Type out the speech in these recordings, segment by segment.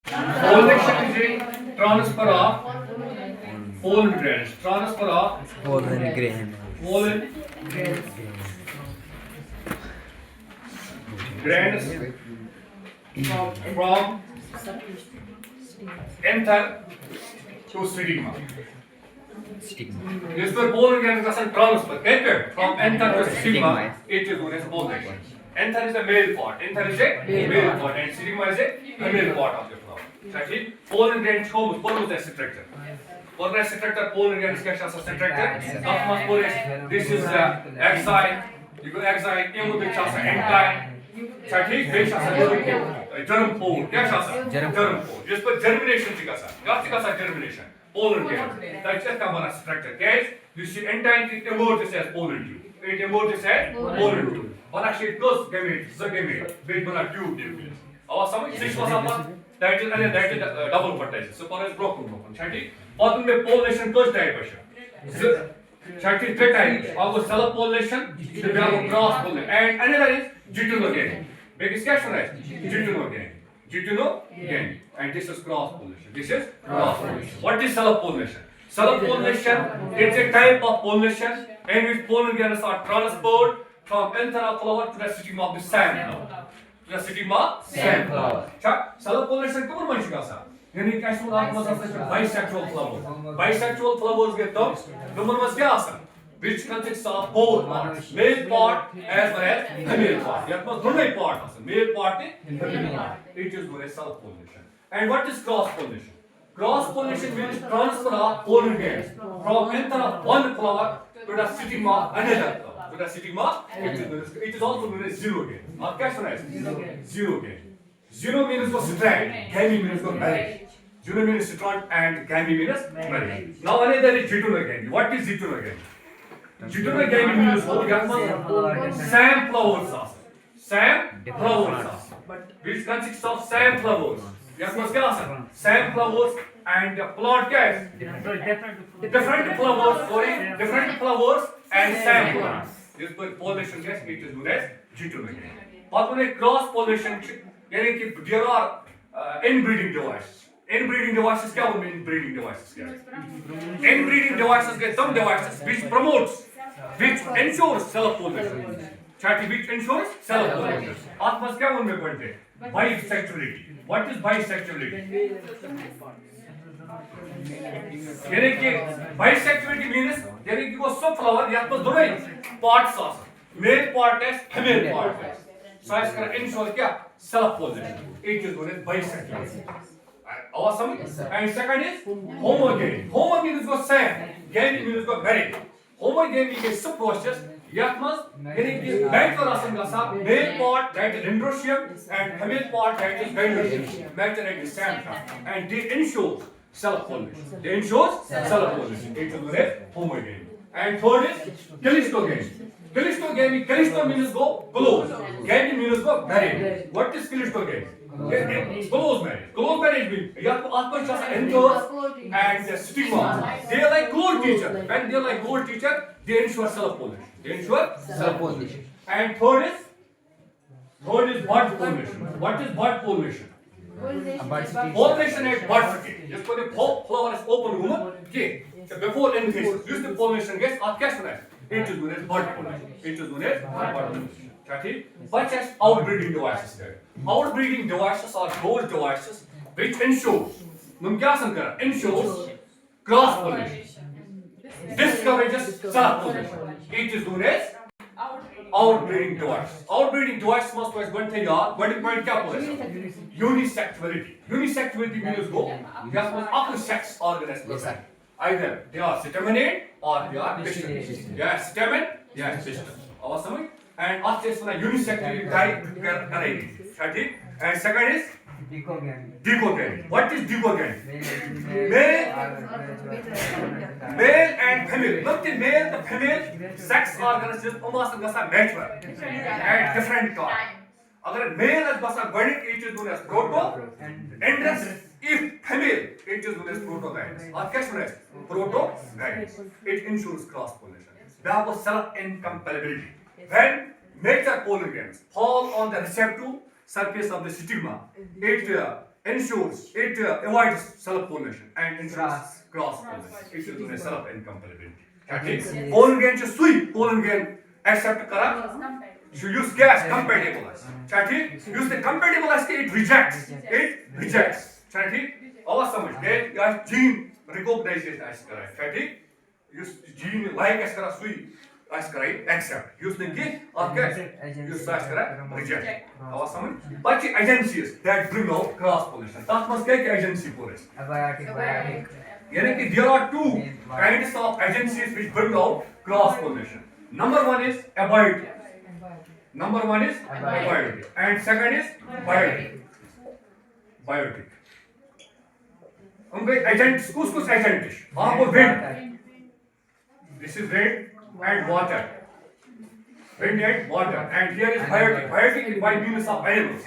Pollination is a transfer of pollen grains. Transfer of Pollen grain. pollen grains from anther to stigma. Stigma. This where pollen grains are transfer. Enter from anther to stigma. It is known as pollination. Anther is a male part. Anther is a male part, and stigma is a female part of the flower. Exactly. Pollen grains come. Pollen is a structure. Pollen is a structure. Pollen grains is a structure. This is exile. You go exile. Emu the chasa entire. Exactly. This is a germ pole. क्या chasa? Germ pole. जिस पर germination चिकासा. क्या चिकासा germination? Pollen grains. That's just a structure. Guys, you see entire it emerges as pollen tube. It emerges as pollen tube. But actually it goes gamete, the gamete. Big one tube nucleus. Our some six was upon that is double fertilization. So for us broken. Chatty. But the pollination goes type. Chatty three types. Almost cell pollination, the cross pollination, and another is Gittinogamy. Biggest question is Gittinogamy. Gittinogamy. And this is cross pollination. This is cross pollination. What is cell pollination? Cell pollination, it's a type of pollination in which pollen grains are transferred from anther of flower to the stigma of the same flower. To the stigma of same flower. Cell pollination कब बन चुका सा? यानी क्या इसमें आप मज़ा से bisexual flowers. Bisexual flowers के तब दोनों में क्या आसा? Which consists of both parts, male part as well as female part. यार मतलब दोनों ही part आसा, male part and female part. It is known as self pollination. And what is cross pollination? Cross pollination means transfer of pollen grains from anther of one flower to the stigma of another flower. To the stigma, it is also known as zero gain. आप क्या सुना है? Zero gain. Zero means go strand, gamy means go marriage. Zero means strand and gamy means marriage. Now another is Gittinogamy. What is Gittinogamy? Gittinogamy means go same flowers are. Same flowers are. Which consists of same flowers. Yes, क्या आसा? Same flowers and plot क्या है? Different flowers, sorry, different flowers and same plants. This pollination gas it is known as Gittinogamy. But when a cross pollination, यानी कि there are inbreeding devices. Inbreeding devices क्या होते हैं? Inbreeding devices क्या है? Inbreeding devices के some devices which promotes, which ensures self-pollination. Chatty which ensures self-pollination. आत्मस क्या उनमें बनते हैं? Bisexuality. What is bisexuality? यानी कि bisexuality means यानी कि वो सब flower या तो दोनों ही parts आते हैं. Male part है, female part है. So इसका ensure क्या? Self-pollination. It is known as bisexuality. Awesome. And second is homogamy. Homogamy means go same. Gamy means go married. Homogamy is sub process. Yatmas, meaning the male part that is Dendrotium and female part that is Dendrotium. Matter at the same time. And they ensure self-pollination. They ensure self-pollination. It is known as homogamy. And third is calistogamy. Calistogamy, calisto means go close. Gamy means go married. What is calistogamy? Close marriage. Close marriage means you have to ask just anthers and the stigma. They are like gold teacher. When they are like gold teacher, they ensure self-pollination. They ensure self-pollination. And third is bud pollination. What is bud pollination? Pollination at bud stage. Just when the flower is open, okay. So before any phase, use the pollination gas. आप क्या सुना है? It is known as bud pollination. It is known as bud pollination. Okay. But as outbreeding devices there. Outbreeding devices are those devices which ensure, ensures cross pollination, discourages self pollination. It is known as outbreeding device. Outbreeding device must be one thing one point unisexuality. Unisexuality means go after sex organisms. Either they are staminate or they are piston. Yes, stamen, yes, piston. Awesome. And after this unisexuality die. And second is Dicogamy. What is dicogamy? Male and female. Look, the male, the female sex organisms almost mature at different time. अगर male is बसा गणित it is known as proto-androus. If female, it is known as proto-gynous. और क्या सुना है? Proto-gynous. It ensures cross pollination. There was self-incompatibility. When mature pollen grains fall on the receptive surface of the stigma, it ensures it avoids self-pollination and ensures Cross. cross-pollination. It is known as self-incompatibility. Okay? Pollen grain is sweet. Pollen grain accept kara. You use gas compatible. Okay? Use the compatible as it rejects. It rejects. Okay? आवाज समझ गए या gene recognize as करा. Okay? Use gene like as करा sweet. As करा accept. Use the key or gas. Use as करा reject. आवाज समझ. But the agencies that bring out cross-pollination. that must get agency for it. Abiotic. यानी कि there are two kinds of agencies which bring out cross-pollination. Number one is abiotic. Number one is abiotic. And second is biotic. Biotic. उनके agents कुछ agents. आपको wind. This is wind and water. Wind and water. And here is biotic. Biotic is by means of animals.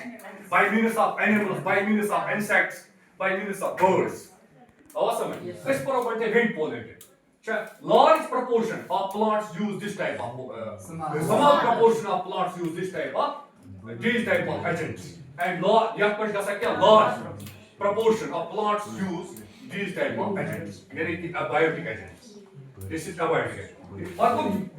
By means of animals. By means of insects. By means of birds. Awesome. This property wind pollinated. Large proportion of plants use this type of small proportion of plants use this type of agents. And large proportion of plants use these type of agents. Meaning abiotic agents. This is abiotic.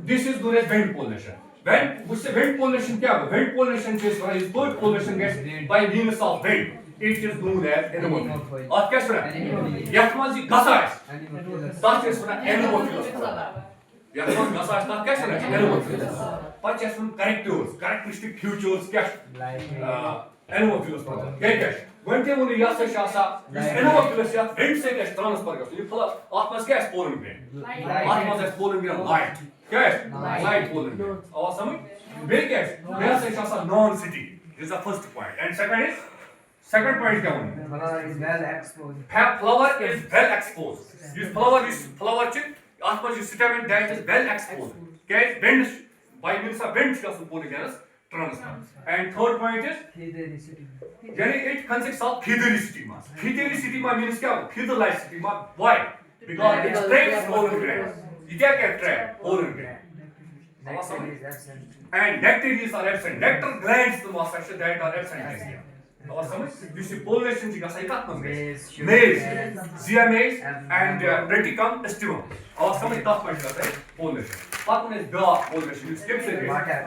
This is known as wind pollination. Wind pollination क्या है? Wind pollination is bird pollination gets by means of wind. It is known as anemophily. और क्या सुना? यखमाजी गसाइस. That is सुना anemophilous. यखमाजी गसाइस that क्या सुना? Anemophilous. पर क्या सुना? Characters, characteristic features क्या? Anemophilous पता. क्या? वंटे मुने या से शासा. Anemophilous या wind से क्या transfer करते? ये फला आत्मा क्या है pollen grain? आत्मा से pollen grain light. क्या है? Light pollen grain. और समझ? बे क्या है? या से शासा non-city. This is the first point. And second point क्या होनी? Flower is well exposed. Flower is well exposed. This flower च आत्मा जो stamen that is well exposed. क्या है? Wind by means of wind का support against transfer. And third point is Feathericity. यानी it consists of feathericity mass. Feathericity mass means क्या? Feather-like mass. Why? Because it traps pollen grain. ये क्या क्या trap? Pollen grain. Nectar is absent. And nectaries are absent. Nectar glands the mass section that are absent here. और समझ? जिससे pollination जी का सही कहाँ पर है? Maize, ZMAs and reticum stimum. और समझ कहाँ पर जाता है? Pollination. What one is the pollination? You skip से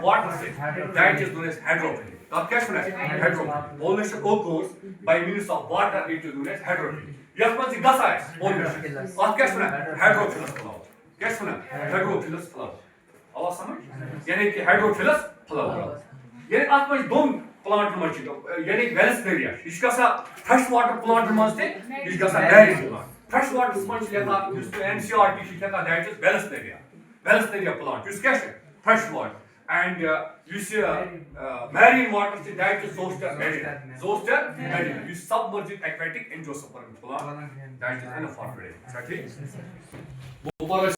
water से. That is known as hydrophily. तो आप क्या सुना है? Hydrophily. Pollination occurs by means of water. It is known as hydrophily. यह कौन सी गसा है? Pollination. और क्या सुना है? Hydrophilous flower. क्या सुना? Hydrophilous flower. और समझ? यानी कि hydrophilous flower. यानी आप में दो plant मर्ची यानी Vallisneria. इसका सा fresh water plant मर्चते, इसका सा berry plant. Fresh water मर्च लेता, इसको NCERT की लेता, that is Vallisneria. Vallisneria plant. इसका क्या? Fresh water. And you see marine water, that is Zoster marina. Zoster marina. You submerged aquatic angiosperm plant. That is enough for today. Okay?